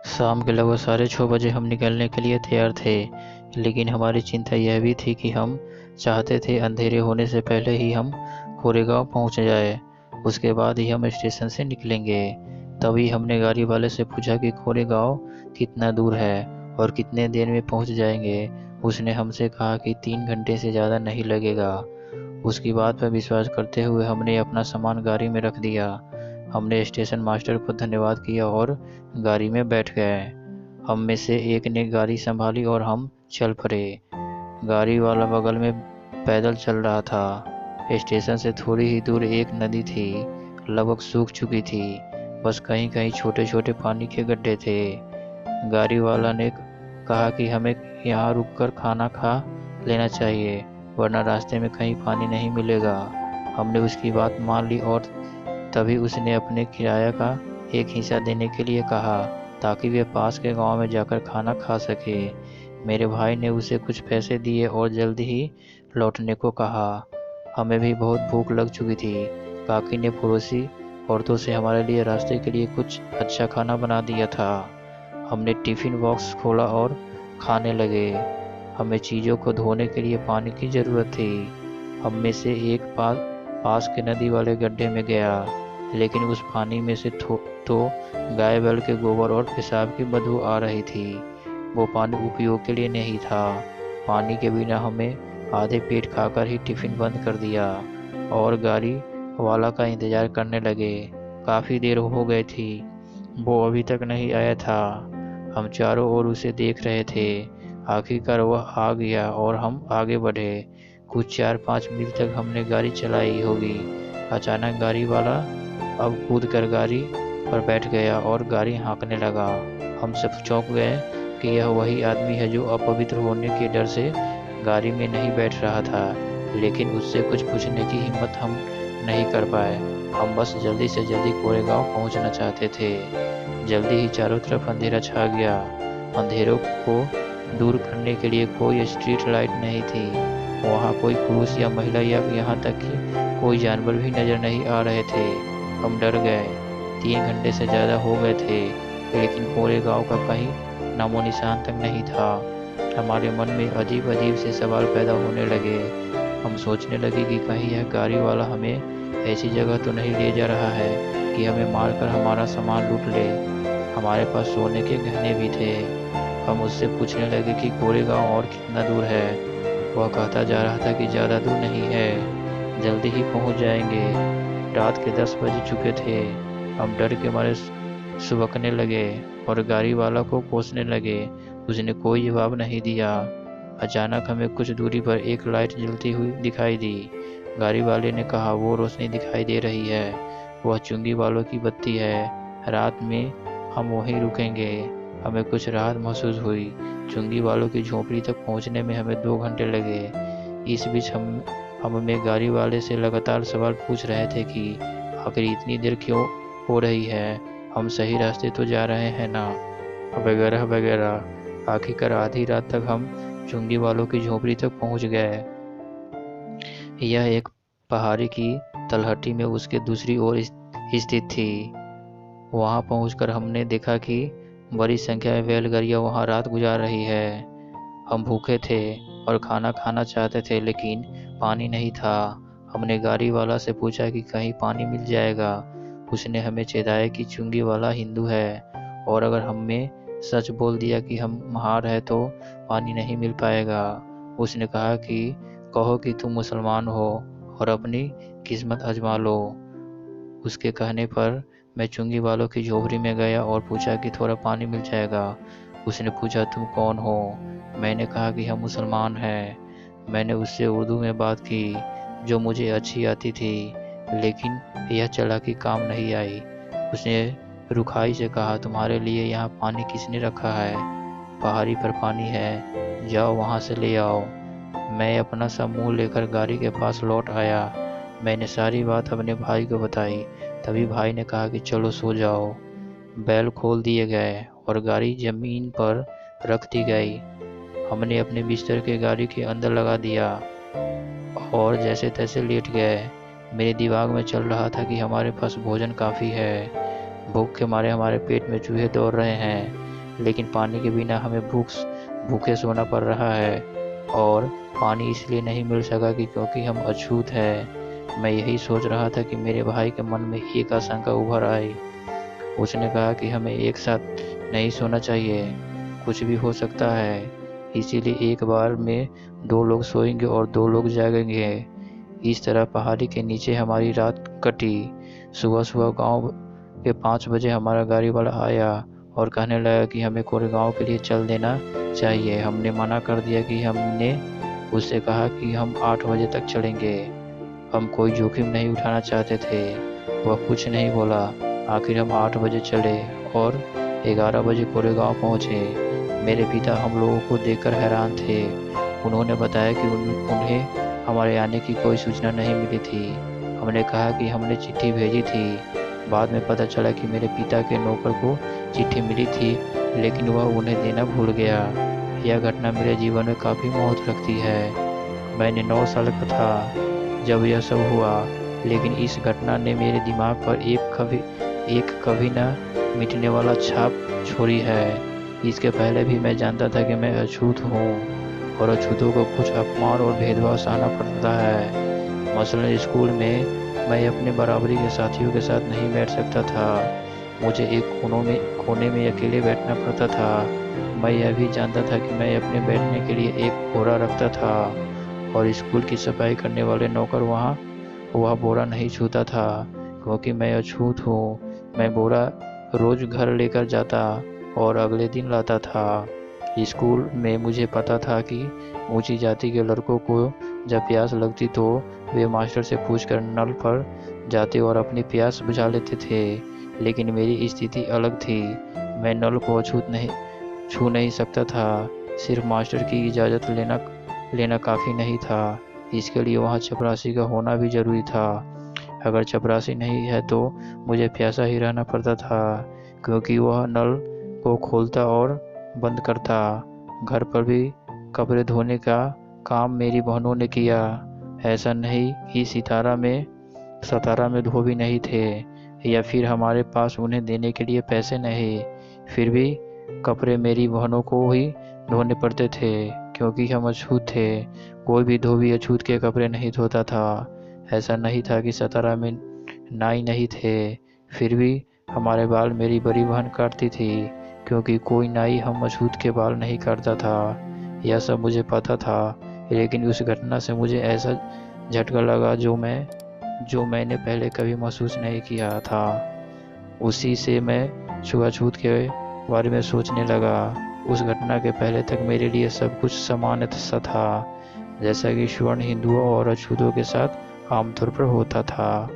शाम के लगभग 6:30 बजे हम निकलने के लिए तैयार थे, लेकिन हमारी चिंता यह भी थी कि हम चाहते थे अंधेरे होने से पहले ही हम कोरेगांव पहुंच जाए। उसके बाद ही हम स्टेशन से निकलेंगे। तभी हमने गाड़ी वाले से पूछा कि कोरेगांव कितना दूर है और कितने देर में पहुंच जाएंगे। उसने हमसे कहा कि 3 घंटे से ज़्यादा नहीं लगेगा। उसकी बात पर विश्वास करते हुए हमने अपना सामान गाड़ी में रख दिया। हमने स्टेशन मास्टर को धन्यवाद किया और गाड़ी में बैठ गए। हम में से एक ने गाड़ी संभाली और हम चल पड़े। गाड़ी वाला बगल में पैदल चल रहा था। स्टेशन से थोड़ी ही दूर एक नदी थी, लगभग सूख चुकी थी। बस कहीं कहीं छोटे छोटे पानी के गड्ढे थे। गाड़ी वाला ने कहा कि हमें यहाँ रुककर खाना खा लेना चाहिए, वरना रास्ते में कहीं पानी नहीं मिलेगा। हमने उसकी बात मान ली और तभी उसने अपने किराया का एक हिस्सा देने के लिए कहा, ताकि वे पास के गांव में जाकर खाना खा सके। मेरे भाई ने उसे कुछ पैसे दिए और जल्दी ही लौटने को कहा। हमें भी बहुत भूख लग चुकी थी। काकी ने पड़ोसी औरतों से हमारे लिए रास्ते के लिए कुछ अच्छा खाना बना दिया था। हमने टिफिन बॉक्स खोला और खाने लगे। हमें चीज़ों को धोने के लिए पानी की ज़रूरत थी। हम में से एक पास के नदी वाले गड्ढे में गया, लेकिन उस पानी में से तो गाय बैल के गोबर और पेशाब की बदबू आ रही थी। वो पानी उपयोग के लिए नहीं था। पानी के बिना हमें आधे पेट खाकर ही टिफिन बंद कर दिया और गाड़ी वाला का इंतज़ार करने लगे। काफ़ी देर हो गई थी, वो अभी तक नहीं आया था। हम चारों ओर उसे देख रहे थे। आखिरकार वह आ गया और हम आगे बढ़े। कुछ 4-5 मील तक हमने गाड़ी चलाई होगी। अचानक गाड़ी वाला अब कूद कर गाड़ी पर बैठ गया और गाड़ी हाँकने लगा। हम सब चौंक गए कि यह वही आदमी है जो अपवित्र होने के डर से गाड़ी में नहीं बैठ रहा था, लेकिन उससे कुछ पूछने की हिम्मत हम नहीं कर पाए। हम बस जल्दी से जल्दी कोरेगांव पहुंचना चाहते थे। जल्दी ही चारों तरफ अंधेरा छा गया। अंधेरों को दूर करने के लिए कोई स्ट्रीट लाइट नहीं थी। वहाँ कोई पुरुष या महिला या यहाँ तक कि कोई जानवर भी नजर नहीं आ रहे थे। हम डर गए। 3 घंटे से ज़्यादा हो गए थे, लेकिन कोरेगांव का कहीं नामो निशान तक नहीं था। हमारे मन में अजीब अजीब से सवाल पैदा होने लगे। हम सोचने लगे कि कहीं यह गाड़ी वाला हमें ऐसी जगह तो नहीं ले जा रहा है कि हमें मारकर हमारा सामान लूट ले। हमारे पास सोने के गहने भी थे। हम उससे पूछने लगे कि कोरेगांव और कितना दूर है। वह कहता जा रहा था कि ज़्यादा दूर नहीं है, जल्दी ही पहुंच जाएंगे। रात के 10 बज चुके थे। हम डर के मारे सुबकने लगे और गाड़ी वाला को कोसने लगे। उसने कोई जवाब नहीं दिया। अचानक हमें कुछ दूरी पर एक लाइट जलती हुई दिखाई दी। गाड़ी वाले ने कहा, वो रोशनी दिखाई दे रही है, वह चुंगी वालों की बत्ती है। रात में हम वहीं रुकेंगे। हमें कुछ राहत महसूस हुई। चुंगी वालों की झोपड़ी तक पहुंचने में हमें 2 घंटे लगे। इस बीच हम में गाड़ी वाले से लगातार सवाल पूछ रहे थे कि आखिर इतनी देर क्यों हो रही है, हम सही रास्ते तो जा रहे हैं ना, वगैरह वगैरह। आखिरकार आधी रात तक हम चुंगी वालों की झोपड़ी तक पहुंच गए। यह एक पहाड़ी की तलहटी में उसके दूसरी ओर स्थित थी। वहां पहुंचकर हमने देखा कि बड़ी संख्या में बैलगाड़ियां वहां रात गुजार रही है। हम भूखे थे और खाना खाना चाहते थे, लेकिन पानी नहीं था। हमने गाड़ी वाला से पूछा कि कहीं पानी मिल जाएगा। उसने हमें चेताया कि चुंगी वाला हिंदू है और अगर हमें सच बोल दिया कि हम महार है तो पानी नहीं मिल पाएगा। उसने कहा कि कहो कि तुम मुसलमान हो और अपनी किस्मत आजमा लो। उसके कहने पर मैं चुंगी वालों की झोपड़ी में गया और पूछा कि थोड़ा पानी मिल जाएगा। उसने पूछा, तुम कौन हो? मैंने कहा कि हम मुसलमान हैं। मैंने उससे उर्दू में बात की, जो मुझे अच्छी आती थी, लेकिन यह चालाकी काम नहीं आई। उसने रुखाई से कहा, तुम्हारे लिए यहाँ पानी किसने रखा है? पहाड़ी पर पानी है, जाओ वहाँ से ले आओ। मैं अपना सब मुँह लेकर गाड़ी के पास लौट आया। मैंने सारी बात अपने भाई को बताई। तभी भाई ने कहा कि चलो सो जाओ। बैल खोल दिए गए और गाड़ी जमीन पर रख दी गई। हमने अपने बिस्तर के गाड़ी के अंदर लगा दिया और जैसे तैसे लेट गए। मेरे दिमाग में चल रहा था कि हमारे पास भोजन काफ़ी है। भूख के मारे हमारे पेट में चूहे दौड़ रहे हैं, लेकिन पानी के बिना हमें भूखे सोना पड़ रहा है। और पानी इसलिए नहीं मिल सका कि क्योंकि हम अछूत हैं। मैं यही सोच रहा था कि मेरे भाई के मन में एक आशंका उभर आई। उसने कहा कि हमें एक साथ नहीं सोना चाहिए, कुछ भी हो सकता है, इसीलिए एक बार में 2 लोग सोएंगे और 2 लोग जागेंगे। इस तरह पहाड़ी के नीचे हमारी रात कटी। सुबह गांव के 5 बजे हमारा गाड़ी वाला आया और कहने लगा कि हमें कोरेगांव के लिए चल देना चाहिए। हमने मना कर दिया कि हमने उससे कहा कि हम 8 बजे तक चलेंगे। हम कोई जोखिम नहीं उठाना चाहते थे। वह कुछ नहीं बोला। आखिर हम 8 बजे चले और 11 बजे कोरेगांव पहुँचे। मेरे पिता हम लोगों को देखकर हैरान थे। उन्होंने बताया कि उन्हें हमारे आने की कोई सूचना नहीं मिली थी। हमने कहा कि हमने चिट्ठी भेजी थी। बाद में पता चला कि मेरे पिता के नौकर को चिट्ठी मिली थी, लेकिन वह उन्हें देना भूल गया। यह घटना मेरे जीवन में काफ़ी महत्व रखती है। मैंने 9 साल का था जब यह सब हुआ, लेकिन इस घटना ने मेरे दिमाग पर एक कभी न मिटने वाला छाप छोड़ी है। इसके पहले भी मैं जानता था कि मैं अछूत हूँ और अछूतों को कुछ अपमान और भेदभाव सहना पड़ता है। मसलन स्कूल में मैं अपने बराबरी के साथियों के साथ नहीं बैठ सकता था। मुझे एक कोने में अकेले बैठना पड़ता था। मैं यह भी जानता था कि मैं अपने बैठने के लिए एक बोरा रखता था और स्कूल की सफाई करने वाले नौकर वह बोरा नहीं छूता था, क्योंकि मैं अछूत हूँ। मैं बोरा रोज घर लेकर जाता और अगले दिन लाता था। स्कूल में मुझे पता था कि ऊंची जाति के लड़कों को जब प्यास लगती तो वे मास्टर से पूछकर नल पर जाते और अपनी प्यास बुझा लेते थे, लेकिन मेरी स्थिति अलग थी। मैं नल को छू नहीं सकता था। सिर्फ मास्टर की इजाज़त लेना काफ़ी नहीं था। इसके लिए वहाँ चपरासी का होना भी ज़रूरी था। अगर चपरासी नहीं है तो मुझे प्यासा ही रहना पड़ता था, क्योंकि वह नल को खोलता और बंद करता। घर पर भी कपड़े धोने का काम मेरी बहनों ने किया। ऐसा नहीं कि सतारा में धोबी नहीं थे या फिर हमारे पास उन्हें देने के लिए पैसे नहीं, फिर भी कपड़े मेरी बहनों को ही धोने पड़ते थे, क्योंकि हम अछूत थे। कोई भी धोबी अछूत के कपड़े नहीं धोता था। ऐसा नहीं था कि सतारा में नाई नहीं थे, फिर भी हमारे बाल मेरी बड़ी बहन काटती थी, क्योंकि कोई नाई हम अछूत के बाल नहीं काटता था। यह सब मुझे पता था, लेकिन उस घटना से मुझे ऐसा झटका लगा जो मैंने पहले कभी महसूस नहीं किया था। उसी से मैं छुआछूत के बारे में सोचने लगा। उस घटना के पहले तक मेरे लिए सब कुछ समान सा था, जैसा कि स्वर्ण हिंदुओं और अछूतों के साथ आमतौर पर होता था।